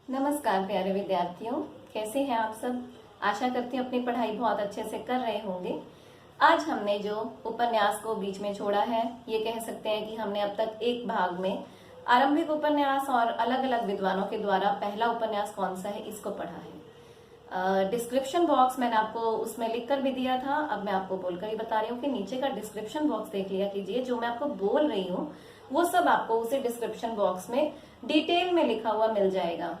नमस्कार प्यारे विद्यार्थियों, कैसे हैं आप सब। आशा करती हूँ अपनी पढ़ाई बहुत अच्छे से कर रहे होंगे। आज हमने जो उपन्यास को बीच में छोड़ा है, ये कह सकते हैं कि हमने अब तक एक भाग में आरंभिक उपन्यास और अलग अलग विद्वानों के द्वारा पहला उपन्यास कौन सा है इसको पढ़ा है। डिस्क्रिप्शन बॉक्स मैंने आपको उसमें लिख कर भी दिया था। अब मैं आपको बोलकर ही बता रही हूँ कि नीचे का डिस्क्रिप्शन बॉक्स देख लिया कीजिए। जो मैं आपको बोल रही हूँ वो सब आपको उसे डिस्क्रिप्शन बॉक्स में डिटेल में लिखा हुआ मिल जाएगा।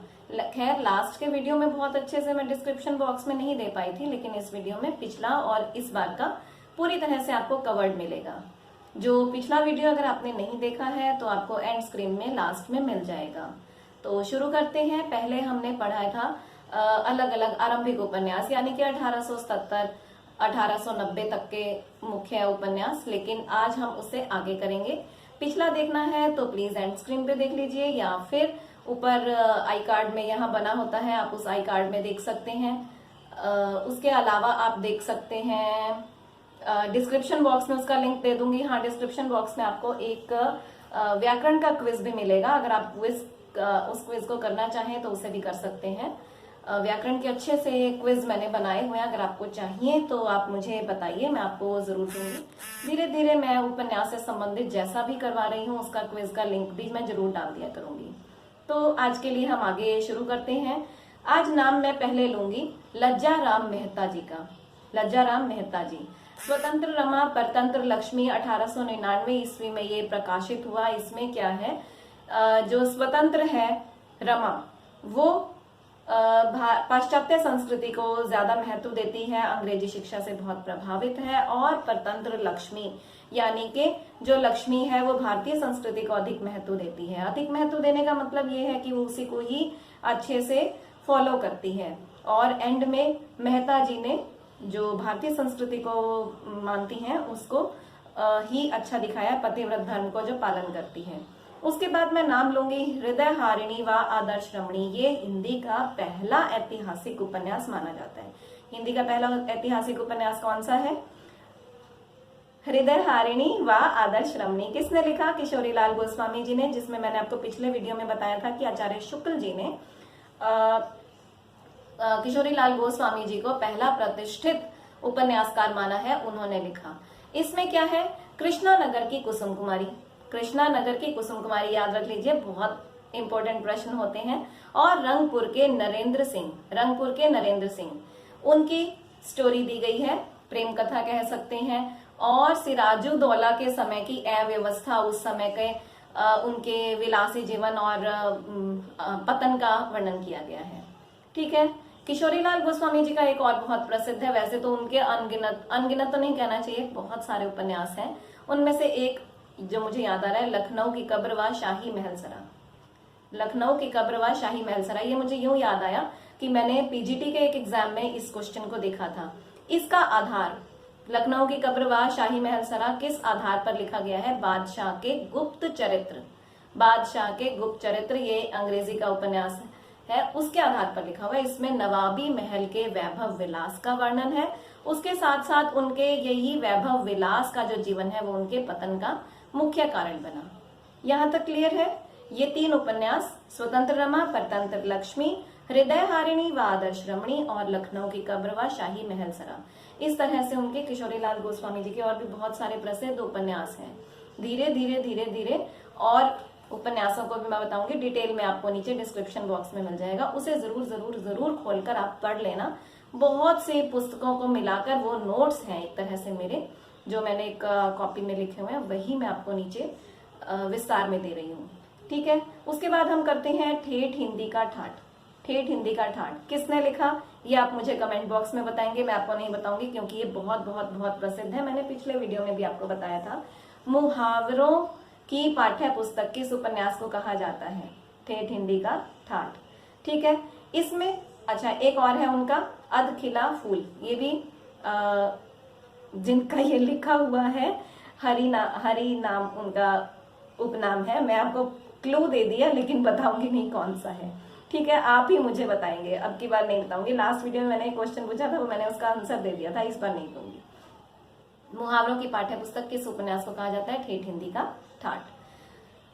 खैर लास्ट के वीडियो में बहुत अच्छे से मैं डिस्क्रिप्शन बॉक्स में नहीं दे पाई थी, लेकिन इस वीडियो में पिछला और इस बार का पूरी तरह से आपको कवर्ड मिलेगा। जो पिछला वीडियो अगर आपने नहीं देखा है तो आपको एंड स्क्रीन में लास्ट में मिल जाएगा। तो शुरू करते हैं। पहले हमने पढ़ा था अलग अलग आरंभिक उपन्यास, यानी कि 1877 1890 तक के मुख्य उपन्यास, लेकिन आज हम उससे आगे करेंगे। पिछला देखना है तो प्लीज एंड स्क्रीन पे देख लीजिए, या फिर ऊपर आई कार्ड में यहाँ बना होता है, आप उस आई कार्ड में देख सकते हैं। उसके अलावा आप देख सकते हैं डिस्क्रिप्शन बॉक्स में उसका लिंक दे दूंगी। हाँ, डिस्क्रिप्शन बॉक्स में आपको एक व्याकरण का क्विज भी मिलेगा। अगर आप उस क्विज को करना चाहें तो उसे भी कर सकते हैं। व्याकरण के अच्छे से क्विज मैंने बनाए हुए हैं, अगर आपको चाहिए तो आप मुझे बताइए, मैं आपको जरूर दूंगी। धीरे धीरे मैं उपन्यास से संबंधित जैसा भी करवा रही हूँ उसका क्विज का लिंक भी मैं जरूर डाल दिया करूंगी। तो आज के लिए हम आगे शुरू करते हैं। आज नाम मैं पहले लूंगी लज्जा राम मेहता जी का। लज्जा राम मेहता जी, स्वतंत्र रमा परतंत्र लक्ष्मी 1899 ईस्वी में ये प्रकाशित हुआ। इसमें क्या है, जो स्वतंत्र है रमा वो पाश्चात्य संस्कृति को ज्यादा महत्व देती है, अंग्रेजी शिक्षा से बहुत प्रभावित है। और परतंत्र लक्ष्मी यानी कि जो लक्ष्मी है वो भारतीय संस्कृति को अधिक महत्व देती है। अधिक महत्व देने का मतलब ये है कि वो उसी को ही अच्छे से फॉलो करती है। और एंड में मेहता जी ने जो भारतीय संस्कृति को मानती हैं उसको ही अच्छा दिखाया, पतिव्रत धर्म को जो पालन करती है। उसके बाद मैं नाम लूंगी हृदय हारिणी व आदर्श रमणी। ये हिंदी का पहला ऐतिहासिक उपन्यास माना जाता है। हिंदी का पहला ऐतिहासिक उपन्यास कौन सा है? हृदय हारिणी व आदर्श रमणी। किसने लिखा? किशोरीलाल गोस्वामी जी ने, जिसमें मैंने आपको पिछले वीडियो में बताया था कि आचार्य शुक्ल जी ने किशोरीलाल गोस्वामी जी को पहला प्रतिष्ठित उपन्यासकार माना है, उन्होंने लिखा। इसमें क्या है, कृष्णा नगर की कुसुम कुमारी। कृष्णा नगर की कुसुम कुमारी याद रख लीजिए, बहुत इंपॉर्टेंट प्रश्न होते हैं। और रंगपुर के नरेंद्र सिंह, रंगपुर के नरेंद्र सिंह, उनकी स्टोरी दी गई है, प्रेम कथा कह सकते हैं। और सिराजुद्दौला के समय की अव्यवस्था, उस समय के उनके विलासी जीवन और पतन का वर्णन किया गया है। ठीक है। किशोरीलाल गोस्वामी जी का एक और बहुत प्रसिद्ध है, वैसे तो उनके अनगिनत तो नहीं कहना चाहिए, बहुत सारे उपन्यास हैं। उनमें से एक जो मुझे याद आ रहा है, लखनऊ की कब्र व शाही महलसरा। लखनऊ की कब्र व शाही महलसरा, ये मुझे यूं याद आया कि मैंने पीजीटी के एक एग्जाम में इस क्वेश्चन को देखा था। इसका आधार, लखनऊ की कब्र व शाही महलसरा किस आधार पर लिखा गया है? बादशाह के गुप्त चरित्र। बादशाह के गुप्त चरित्र, ये अंग्रेजी का उपन्यास है, उसके आधार पर लिखा हुआ है। इसमें नवाबी महल के वैभव विलास का वर्णन है। उसके साथ साथ उनके यही वैभव विलास का जो जीवन है वो उनके पतन का मुख्य कारण बना। यहाँ तक क्लियर है? ये तीन उपन्यास, स्वतंत्र रमा, परतंत्र लक्ष्मी, हृदय हारिणी व आदर्श रमणी और लखनऊ की कब्र व शाही महलसरा, इस तरह से उनके किशोरीलाल गोस्वामी जी के और भी बहुत सारे प्रसिद्ध उपन्यास हैं। धीरे धीरे धीरे धीरे और उपन्यासों को भी मैं बताऊंगी, डिटेल में आपको नीचे डिस्क्रिप्शन बॉक्स में मिल जाएगा, उसे जरूर जरूर जरूर खोलकर आप पढ़ लेना। बहुत से पुस्तकों को मिलाकर वो नोट्स हैं एक तरह से मेरे, जो मैंने एक कॉपी में लिखे हुए हैं, वही मैं आपको नीचे विस्तार में दे रही हूँ। ठीक है। उसके बाद हम करते हैं ठेठ हिंदी का ठाठ। ठेठ हिंदी का ठाठ किसने लिखा, ये आप मुझे कमेंट बॉक्स में बताएंगे, मैं आपको नहीं बताऊंगी क्योंकि ये बहुत बहुत बहुत प्रसिद्ध है। मैंने पिछले वीडियो में भी आपको बताया था। मुहावरों की पाठ्य पुस्तक किस उपन्यास को कहा जाता है? ठेठ हिंदी का ठाठ। ठीक है। इसमें अच्छा एक और है उनका, अध खिला फूल। ये भी जिनका ये लिखा हुआ है, हरि नाम उनका उपनाम है। मैं आपको क्लू दे दिया लेकिन बताऊंगी नहीं कौन सा है। ठीक है, आप ही मुझे बताएंगे, अब की बार नहीं बताऊंगी। लास्ट वीडियो में मैंने एक क्वेश्चन पूछा था, वो मैंने उसका आंसर दे दिया था, इस बार नहीं दूंगी। मुहावरों की पाठ्य पुस्तक किस उपन्यास को कहा जाता है? ठेठ हिंदी का ठाठ।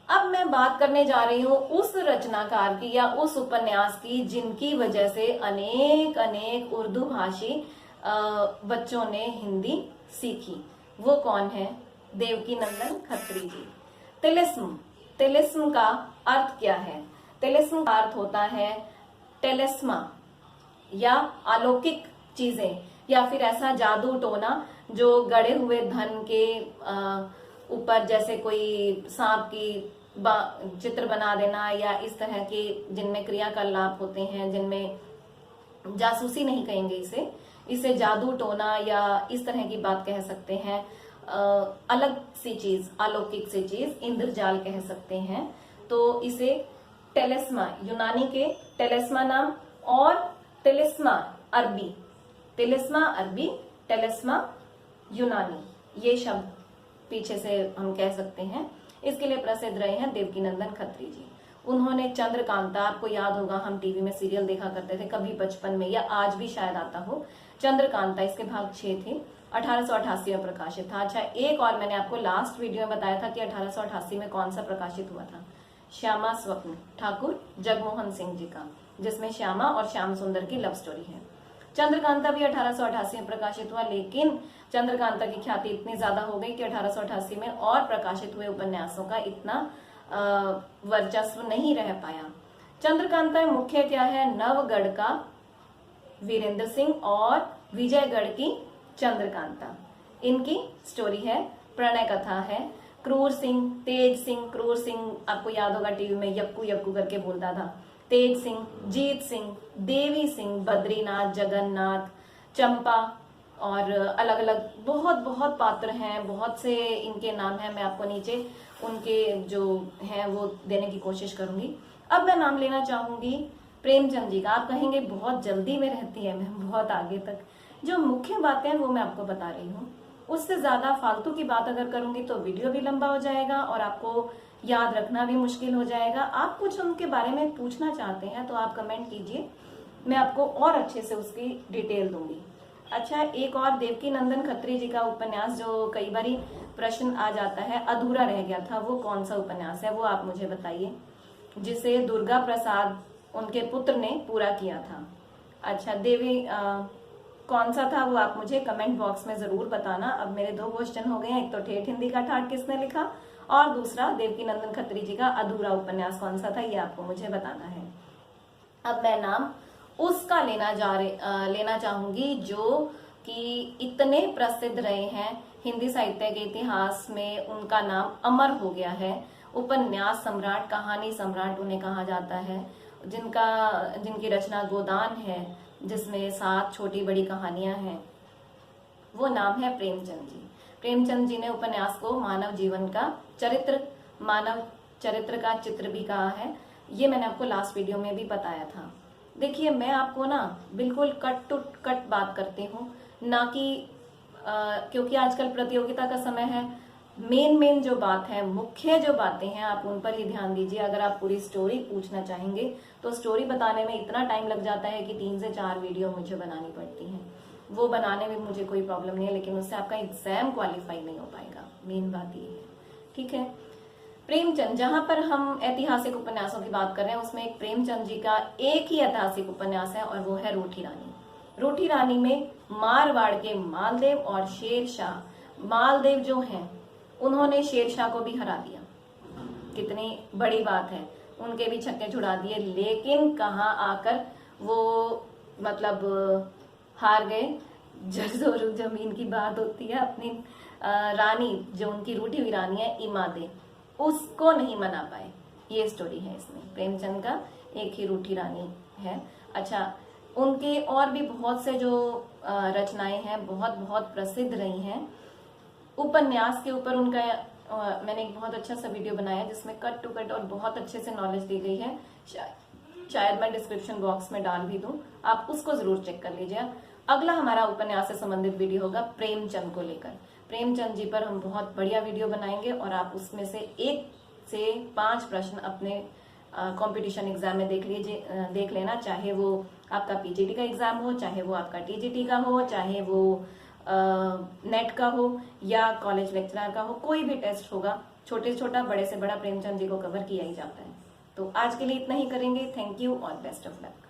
अब मैं बात करने जा रही हूँ उस रचनाकार की या उस उपन्यास की जिनकी वजह से अनेक अनेक उर्दू भाषी बच्चों ने हिंदी सीखी। वो कौन है? देवकी नंदन खत्री जी। तिलिस्म, तिलिस्म का अर्थ क्या है? तिलिस्म का अर्थ होता है टेलिस्मा, या अलौकिक चीजें, या फिर ऐसा जादू टोना जो गड़े हुए धन के ऊपर जैसे कोई सांप की चित्र बना देना, या इस तरह के जिनमें क्रियाकलाप होते हैं, जिनमें जासूसी नहीं कहेंगे इसे जादू टोना या इस तरह की बात कह सकते हैं। अलग सी चीज, अलौकिक सी चीज, इंद्रजाल कह सकते हैं। तो इसे टेलिस्मा, यूनानी के टेलिस्मा नाम, और तिलिस्मा अरबी, तिलिस्मा अरबी, टेलिस्मा यूनानी, ये शब्द पीछे से हम कह सकते हैं। इसके लिए प्रसिद्ध रहे हैं देवकी नंदन खत्री जी। उन्होंने चंद्रकांता, आपको याद होगा हम टीवी में सीरियल देखा करते थे कभी बचपन में, या आज भी शायद आता हो, चंद्रकांता, इसके भाग 6 थे, 1888 में प्रकाशित था। अच्छा, एक और मैंने आपको लास्ट वीडियो में बताया था कि 1888 में कौन सा प्रकाशित हुआ था? श्यामा स्वप्न, ठाकुर जगमोहन सिंह जी का, जिसमें श्यामा और श्याम सुंदर की लव स्टोरी है। चंद्रकांता भी 1888 में प्रकाशित हुआ, लेकिन चंद्रकांता की ख्याति इतनी ज्यादा हो गई कि 1888 में और प्रकाशित हुए उपन्यासों का इतना वर्चस्व नहीं रह पाया। चंद्रकांता मुख्य क्या है? नवगढ़ का वीरेंद्र सिंह और विजयगढ़ की चंद्रकांता, इनकी स्टोरी है, प्रणय कथा है। क्रूर सिंह, तेज सिंह, क्रूर सिंह, आपको याद होगा टीवी में यक्कू यक्कू करके बोलता था। तेज सिंह, जीत सिंह, देवी सिंह, बद्रीनाथ, जगन्नाथ, चंपा, और अलग अलग बहुत बहुत पात्र हैं, बहुत से इनके नाम हैं। मैं आपको नीचे उनके जो हैं वो देने की कोशिश करूंगी। अब मैं नाम लेना चाहूंगी प्रेमचंद जी का। आप कहेंगे बहुत जल्दी में रहती है मैं, बहुत आगे तक। जो मुख्य बातें हैं वो मैं आपको बता रही हूँ, उससे ज्यादा फालतू की बात अगर करूंगी तो वीडियो भी लंबा हो जाएगा और आपको याद रखना भी मुश्किल हो जाएगा। आप कुछ उनके बारे में पूछना चाहते हैं तो आप कमेंट कीजिए, मैं आपको और अच्छे से उसकी डिटेल दूंगी। अच्छा, एक और देवकी नंदन खत्री जी का उपन्यास जो कई बारी प्रश्न आ जाता है, अधूरा रह गया था, वो कौन सा उपन्यास है? वो आप मुझे बताइए, जिसे दुर्गा प्रसाद उनके पुत्र ने पूरा किया था। अच्छा, देवी कौन सा था वो आप मुझे कमेंट बॉक्स में जरूर बताना। अब मेरे 2 क्वेश्चन हो गए हैं, एक तो ठेठ हिंदी का ठाठ किसने लिखा, और दूसरा देवकी नंदन खत्री जी का अधूरा उपन्यास कौन सा था, ये आपको मुझे बताना है। अब मैं नाम उसका लेना चाहूंगी जो कि इतने प्रसिद्ध रहे हैं हिंदी साहित्य के इतिहास में, उनका नाम अमर हो गया है। उपन्यास सम्राट, कहानी सम्राट उन्हें कहा जाता है, जिनकी रचना गोदान है, जिसमें 7 छोटी बड़ी कहानियां हैं। वो नाम है प्रेमचंद जी। प्रेमचंद जी ने उपन्यास को मानव जीवन का चरित्र, मानव चरित्र का चित्र भी कहा है। ये मैंने आपको लास्ट वीडियो में भी बताया था। देखिए, मैं आपको ना बिल्कुल कट टू कट बात करती हूँ, ना कि क्योंकि आजकल प्रतियोगिता का समय है, मेन जो बात है, मुख्य जो बातें हैं, आप उन पर ही ध्यान दीजिए। अगर आप पूरी स्टोरी पूछना चाहेंगे तो स्टोरी बताने में इतना टाइम लग जाता है कि 3 से 4 वीडियो मुझे बनानी पड़ती हैं। वो बनाने में मुझे कोई प्रॉब्लम नहीं है, लेकिन उससे आपका एग्जाम क्वालिफाई नहीं हो पाएगा, मेन बात ये है। ठीक है, प्रेमचंद, जहां पर हम ऐतिहासिक उपन्यासों की बात कर रहे हैं, उसमें एक प्रेमचंद जी का एक ही ऐतिहासिक उपन्यास है और वो है रूठी रानी। रूठी रानी में मारवाड़ के मालदेव और शेरशाह, मालदेव जो हैं उन्होंने शेरशाह को भी हरा दिया, कितनी बड़ी बात है, उनके भी छक्के छुड़ा दिए, लेकिन कहाँ आकर वो मतलब हार गए। जरजोर जमीन की बात होती है, अपनी रानी जो उनकी रूठी हुई रानी है इमादे, उसको नहीं मना पाए। ये स्टोरी है इसमें, प्रेमचंद का एक ही रूठी रानी है। अच्छा, उनके और भी बहुत से जो रचनाएं हैं बहुत बहुत प्रसिद्ध रही हैं। उपन्यास के ऊपर उनका मैंने एक बहुत अच्छा सा वीडियो बनाया जिसमें कट टू कट और बहुत अच्छे से नॉलेज दी गई है, शायद मैं डिस्क्रिप्शन बॉक्स में डाल भी दूं, आप उसको जरूर चेक कर लीजिए। अगला हमारा उपन्यास से संबंधित वीडियो होगा प्रेमचंद को लेकर। प्रेमचंद जी पर हम बहुत बढ़िया वीडियो बनाएंगे और आप उसमें से 1 से 5 प्रश्न अपने कंपटीशन एग्जाम में देख लेना, चाहे वो आपका पीजीटी का एग्जाम हो, चाहे वो आपका टीजीटी का हो, चाहे वो नेट का हो या कॉलेज लेक्चरर का हो, कोई भी टेस्ट होगा छोटे से छोटा बड़े से बड़ा प्रेमचंद जी को कवर किया ही जाता है। तो आज के लिए इतना ही करेंगे। थैंक यू और बेस्ट ऑफ लक।